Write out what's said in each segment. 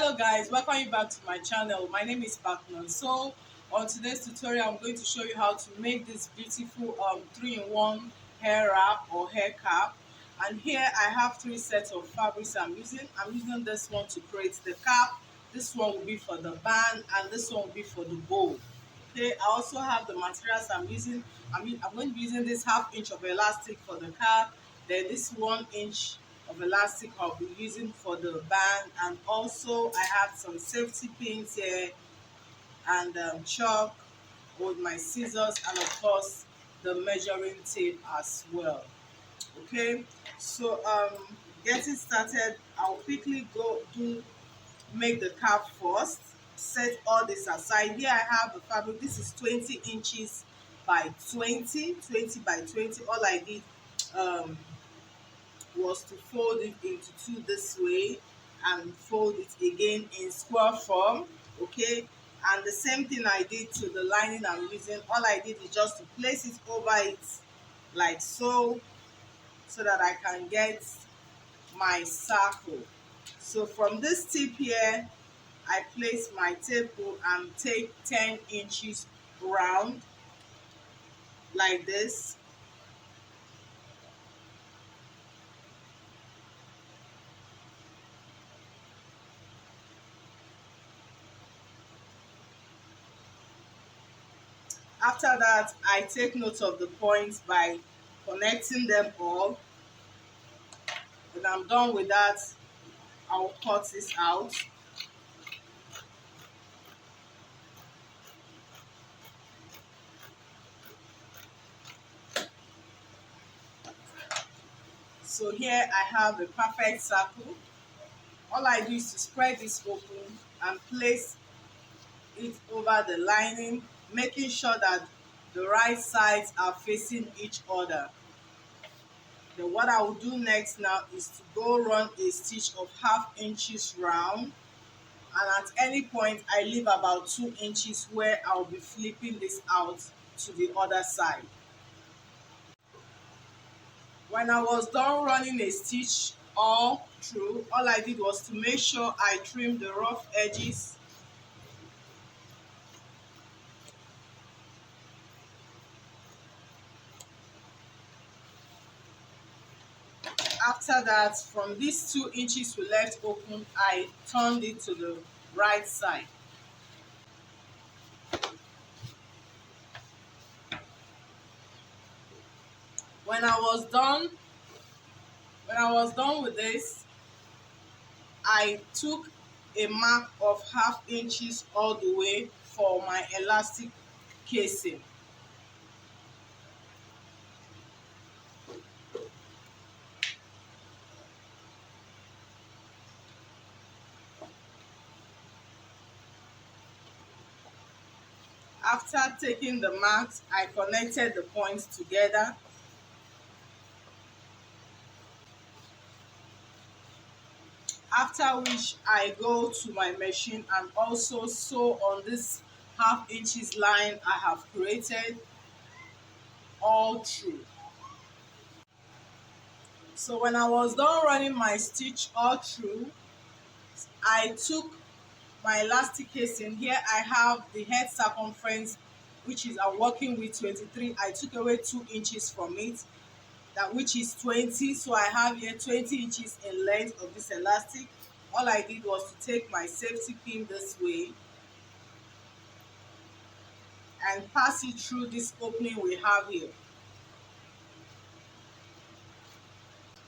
Hello guys, welcome you back to my channel. My name is Pakman. So on today's tutorial I'm going to show you how to make this beautiful 3-in-1 hair wrap or hair cap. And here I have 3 sets of fabrics I'm using this one to create the cap, this one will be for the band, and this one will be for the bow. Okay, I also have the materials I'm using. I'm going to be using this 1/2 inch of elastic for the cap, then this 1 inch of elastic I'll be using for the band, and also I have some safety pins here and chalk with my scissors, and of course the measuring tape as well. Okay, so getting started, I'll quickly make the cap first. Set all this aside. Here I have the fabric. This is 20 inches by 20 by 20. All I did was to fold it into 2 this way and fold it again in square form. Okay, and the same thing I did to the lining I'm using. All I did is just to place it over it like so that I can get my circle. So from this tip here I place my tape and take 10 inches round like this. After that, I take note of the points by connecting them all. When I'm done with that, I'll cut this out. So here I have a perfect circle. All I do is to spread this open and place it over the lining, making sure that the right sides are facing each other. Then what I will do next now is to go run a stitch of 1/2 inches round, and at any point I leave about 2 inches where I'll be flipping this out to the other side. When I was done running a stitch all through, all I did was to make sure I trim the rough edges. After that, from these 2 inches we left open, I turned it to the right side. When I was done with this, I took a mark of 1/2 inches all the way for my elastic casing. After taking the marks, I connected the points together. After which I go to my machine and also sew on this 1/2 inches line I have created all through. So when I was done running my stitch all through, I took my elastic casing. Here I have the head circumference, which is I'm working with 23. I took away 2 inches from it, which is 20. So I have here 20 inches in length of this elastic. All I did was to take my safety pin this way and pass it through this opening we have here.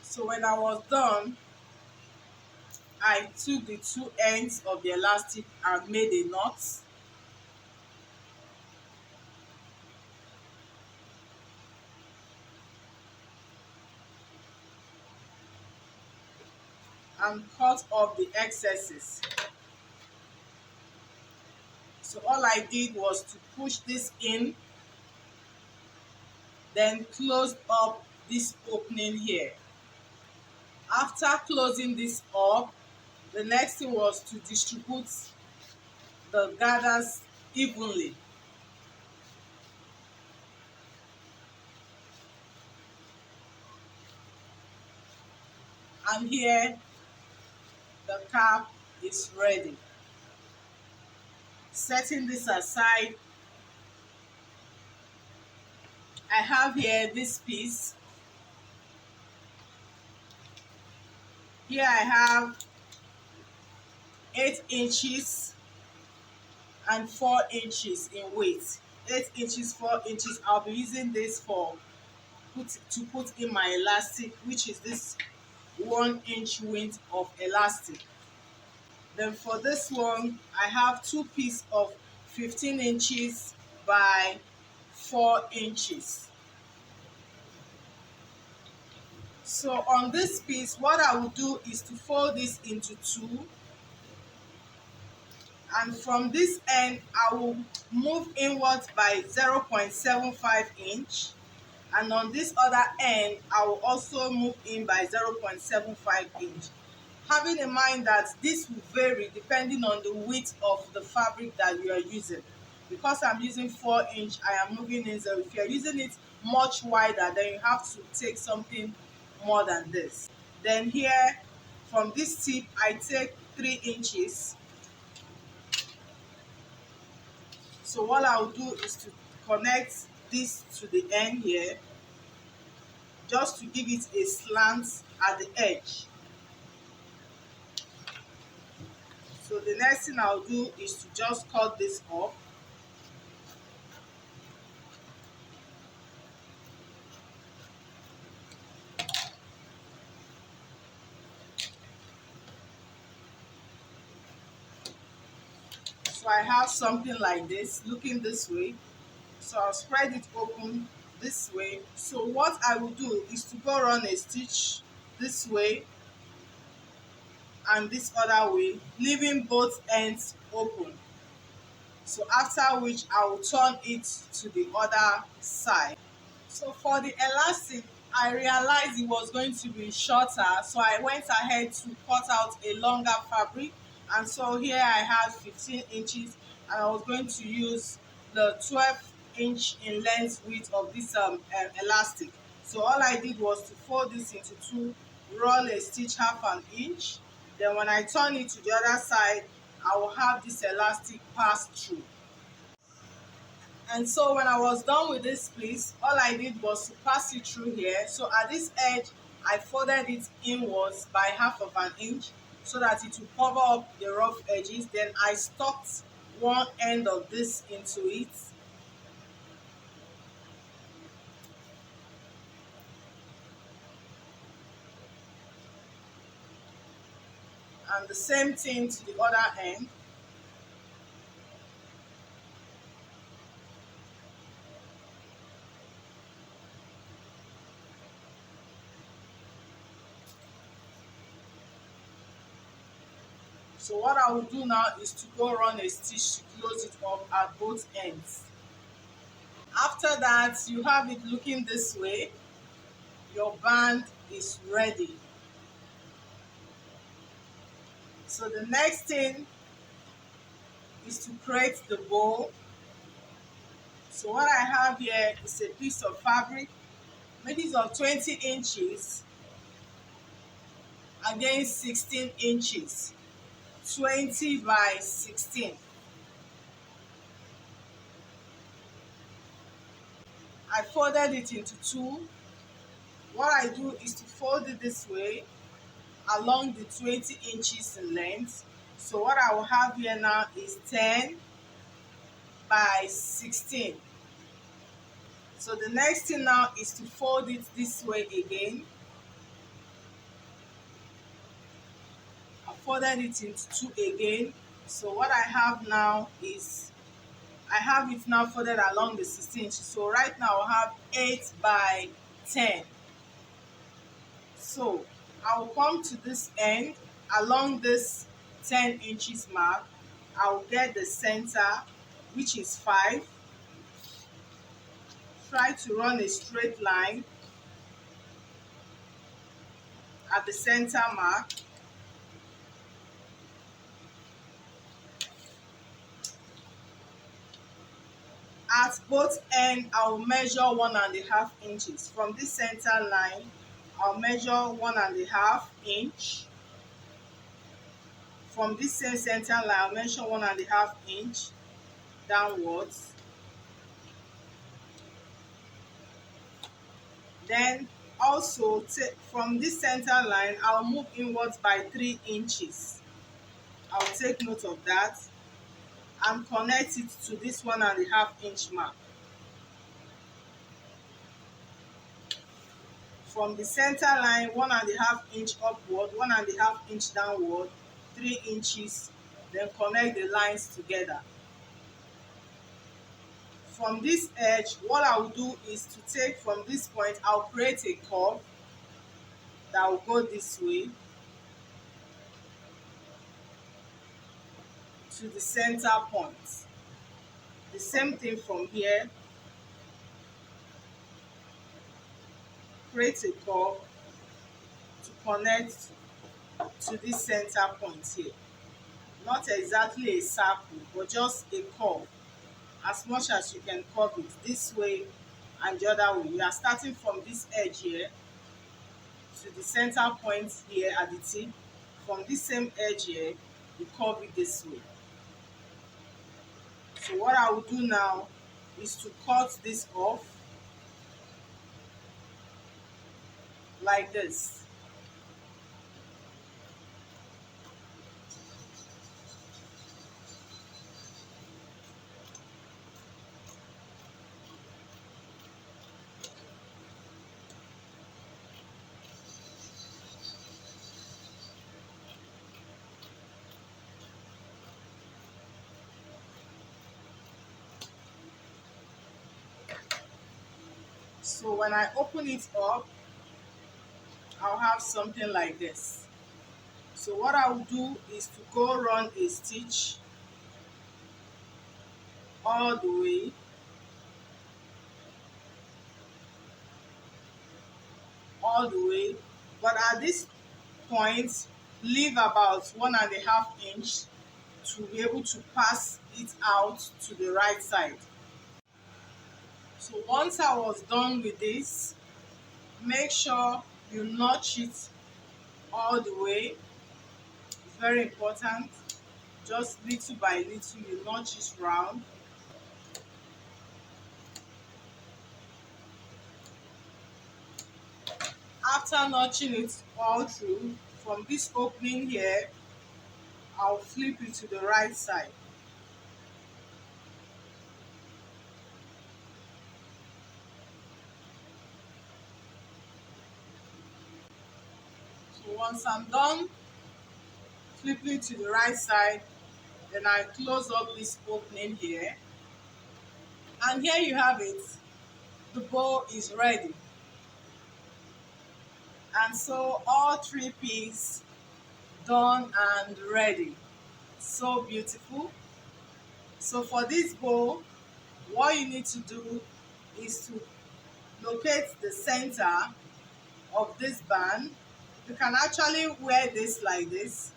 So when I was done, I took the 2 ends of the elastic and made a knot. And cut off the excesses. So all I did was to push this in, then closed up this opening here. After closing this up, the next thing was to distribute the gathers evenly. And here the cap is ready. Setting this aside, I have here this piece. Here I have 8 inches and 4 inches in weight. 8 inches, 4 inches. I'll be using this to put in my elastic, which is this 1 inch width of elastic. Then for this one, I have 2 pieces of 15 inches by 4 inches. So on this piece, what I will do is to fold this into 2, and from this end I will move inwards by 0.75 inch, and on this other end I will also move in by 0.75 inch, having in mind that this will vary depending on the width of the fabric that you are using. Because I'm using 4 inch, I am moving in 0. If you're using it much wider, then you have to take something more than this. Then here, from this tip, I take 3 inches. So what I'll do is to connect this to the end here, just to give it a slant at the edge. So the next thing I'll do is to just cut this off. So I have something like this, looking this way. So I'll spread it open this way. So what I will do is to go run a stitch this way and this other way, leaving both ends open. So after which I will turn it to the other side. So for the elastic, I realized it was going to be shorter, so I went ahead to cut out a longer fabric, and so here I have 15 inches, and I was going to use the 12-inch in length width of this elastic. So all I did was to fold this into 2, roll a stitch 1/2 inch, then when I turn it to the other side, I will have this elastic pass through. And so when I was done with this piece, all I did was to pass it through here. So at this edge, I folded it inwards by 1/2 inch so that it will cover up the rough edges. Then I stuck one end of this into it. And the same thing to the other end. So what I will do now is to go run a stitch to close it up at both ends. After that, you have it looking this way. Your band is ready. So the next thing is to create the bow. So what I have here is a piece of fabric, maybe of 20 inches against 16 inches, 20 by 16. I folded it into 2. What I do is to fold it this way along the 20 inches in length. So what I will have here now is 10 by 16. So the next thing now is to fold it this way again. I folded it into 2 again. So what I have now is, I have it now folded along the 16 inches. So right now I have 8 by 10. So I will come to this end along this 10 inches mark. I will get the center, which is 5. Try to run a straight line at the center mark. At both ends, I will measure 1.5 inches. From this center line, I'll measure 1.5 inch. From this same center line, I'll mention 1.5 inch downwards. Then also from this center line, I'll move inwards by 3 inches. I'll take note of that and connect it to this 1.5 inch mark. From the center line, 1.5 inch upward, 1.5 inch downward, 3 inches, then connect the lines together. From this edge, what I will do is to take from this point, I'll create a curve that will go this way to the center point. The same thing from here, create a curve to connect to this center point here. Not exactly a circle, but just a curve. As much as you can curve it this way and the other way. You are starting from this edge here to the center point here at the tip. From this same edge here, you curve it this way. So what I will do now is to cut this off like this. So when I open it up, I'll have something like this. So what I will do is to go run a stitch all the way, but at this point, leave about 1.5 inch to be able to pass it out to the right side. So once I was done with this, make sure you notch it all the way. It's very important. Just little by little, you notch it round. After notching it all through, from this opening here, I'll flip it to the right side. So once I'm done flipping to the right side, then I close up this opening here. And here you have it. The bow is ready. And so all 3 pieces done and ready. So beautiful. So for this bow, what you need to do is to locate the center of this band. You can actually wear this like this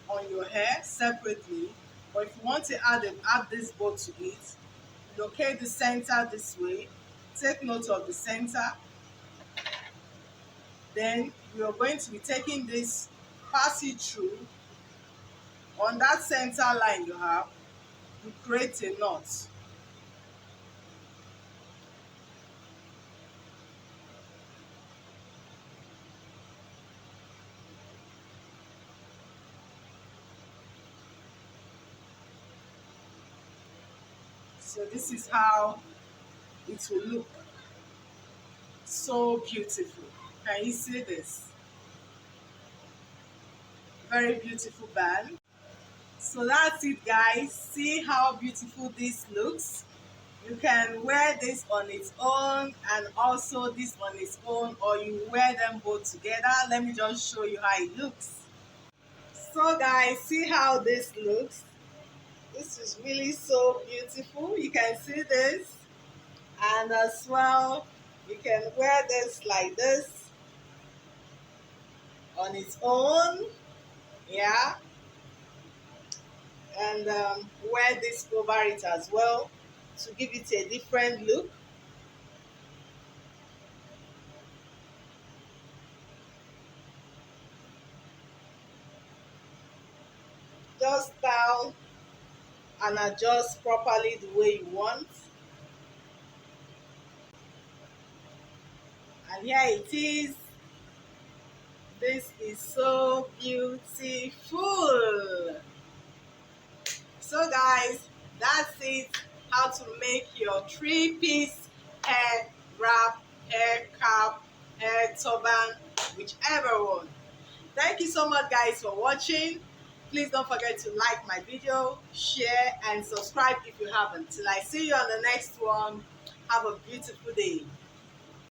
on your hair separately, but if you want to add this bow to it, locate the center this way, take note of the center. Then we are going to be taking this, pass it through. On that center line you have, you create a knot. So this is how it will look. So beautiful. Can you see this? Very beautiful band. So that's it, guys. See how beautiful this looks. You can wear this on its own and also this on its own, or you wear them both together. Let me just show you how it looks. So guys, see how this looks. This is really so beautiful. You can see this, and as well you can wear this like this on its own, yeah, and wear this over it as well to give it a different look. just style and adjust properly the way you want. And here it is. This is so beautiful. So guys, that's it. How to make your three-piece hair wrap, hair cap, hair turban, whichever one. Thank you so much guys for watching. Please don't forget to like my video, share and subscribe if you haven't. Till I see you on the next one. Have a beautiful day.